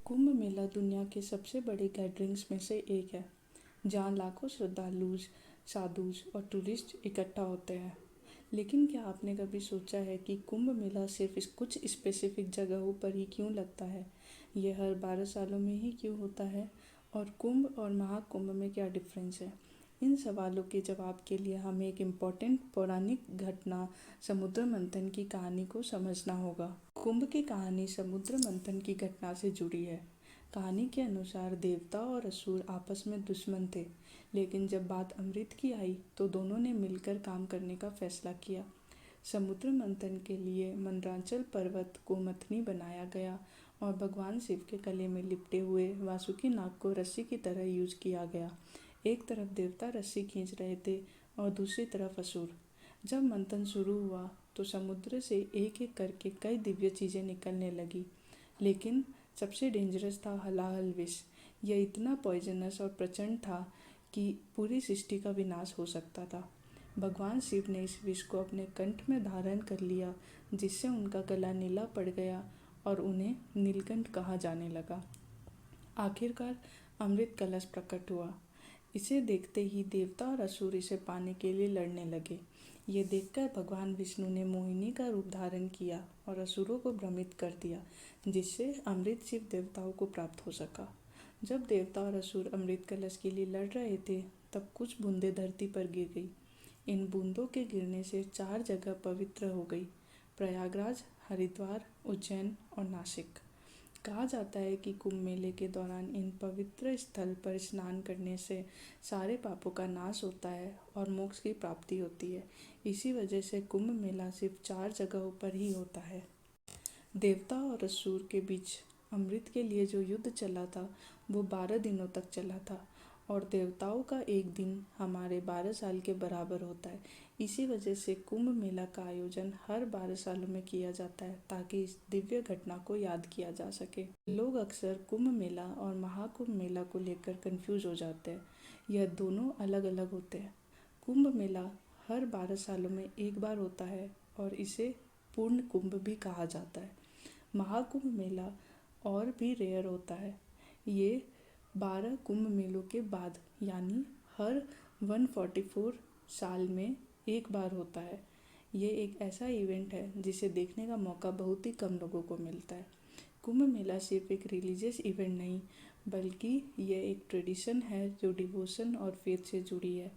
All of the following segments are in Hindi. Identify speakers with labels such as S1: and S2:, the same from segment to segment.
S1: कुंभ मेला दुनिया के सबसे बड़े गैदरिंग्स में से एक है, जहाँ लाखों श्रद्धालु, साधु और टूरिस्ट इकट्ठा होते हैं। लेकिन क्या आपने कभी सोचा है कि कुंभ मेला सिर्फ कुछ स्पेसिफिक जगहों पर ही क्यों लगता है? ये हर 12 सालों में ही क्यों होता है? और कुंभ और महाकुंभ में क्या डिफरेंस है? इन सवालों के जवाब के लिए हमें एक इम्पॉर्टेंट पौराणिक घटना समुद्र मंथन की कहानी को समझना होगा। कुंभ की कहानी समुद्र मंथन की घटना से जुड़ी है। कहानी के अनुसार देवता और असुर आपस में दुश्मन थे, लेकिन जब बात अमृत की आई तो दोनों ने मिलकर काम करने का फैसला किया। समुद्र मंथन के लिए मंदराचल पर्वत को मथनी बनाया गया और भगवान शिव के गले में लिपटे हुए वासुकी नाग को रस्सी की तरह यूज किया गया। एक तरफ देवता रस्सी खींच रहे थे और दूसरी तरफ असुर। जब मंथन शुरू हुआ तो समुद्र से एक एक करके कई दिव्य चीज़ें निकलने लगी, लेकिन सबसे डेंजरस था हलाहल विष। यह इतना पॉइजनस और प्रचंड था कि पूरी सृष्टि का विनाश हो सकता था। भगवान शिव ने इस विष को अपने कंठ में धारण कर लिया, जिससे उनका गला नीला पड़ गया और उन्हें नीलकंठ कहा जाने लगा। आखिरकार अमृत कलश प्रकट हुआ। इसे देखते ही देवता और असुर इसे पाने के लिए लड़ने लगे। ये देखकर भगवान विष्णु ने मोहिनी का रूप धारण किया और असुरों को भ्रमित कर दिया, जिससे अमृत शिव देवताओं को प्राप्त हो सका। जब देवता और असुर अमृत कलश के लिए लड़ रहे थे, तब कुछ बूंदें धरती पर गिर गई। इन बूंदों के गिरने से 4 जगह पवित्र हो गई: प्रयागराज, हरिद्वार, उज्जैन और नासिक। कहा जाता है कि कुंभ मेले के दौरान इन पवित्र स्थल पर स्नान करने से सारे पापों का नाश होता है और मोक्ष की प्राप्ति होती है। इसी वजह से कुंभ मेला सिर्फ 4 जगहों पर ही होता है। देवता और असुर के बीच अमृत के लिए जो युद्ध चला था वो 12 दिनों तक चला था, और देवताओं का एक दिन हमारे 12 साल के बराबर होता है। इसी वजह से कुंभ मेला का आयोजन हर 12 सालों में किया जाता है, ताकि इस दिव्य घटना को याद किया जा सके। लोग अक्सर कुंभ मेला और महाकुंभ मेला को लेकर कंफ्यूज हो जाते हैं। यह दोनों अलग अलग होते हैं। कुंभ मेला हर 12 सालों में एक बार होता है और इसे पूर्ण कुंभ भी कहा जाता है। महाकुंभ मेला और भी रेयर होता है। ये 12 कुंभ मेलों के बाद यानी हर 144 साल में एक बार होता है। ये एक ऐसा इवेंट है जिसे देखने का मौका बहुत ही कम लोगों को मिलता है। कुंभ मेला सिर्फ एक रिलीजियस इवेंट नहीं, बल्कि ये एक ट्रेडिशन है जो डिवोशन और फेथ से जुड़ी है।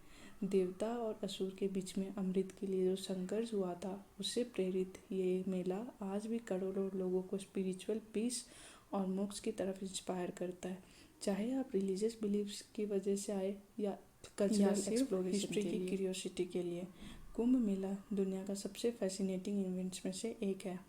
S1: देवता और असुर के बीच में अमृत के लिए जो संघर्ष हुआ था, उससे प्रेरित ये मेला आज भी करोड़ों लोगों को स्पिरिचुअल पीस और मोक्ष की तरफ इंस्पायर करता है। चाहे आप रिलीजियस बिलीव्स की वजह से आए या कल्चरल एक्सप्लोरेशन हिस्ट्री की क्यूरियोसिटी के लिए, कुंभ मेला दुनिया का सबसे फैसिनेटिंग इवेंट्स में से एक है।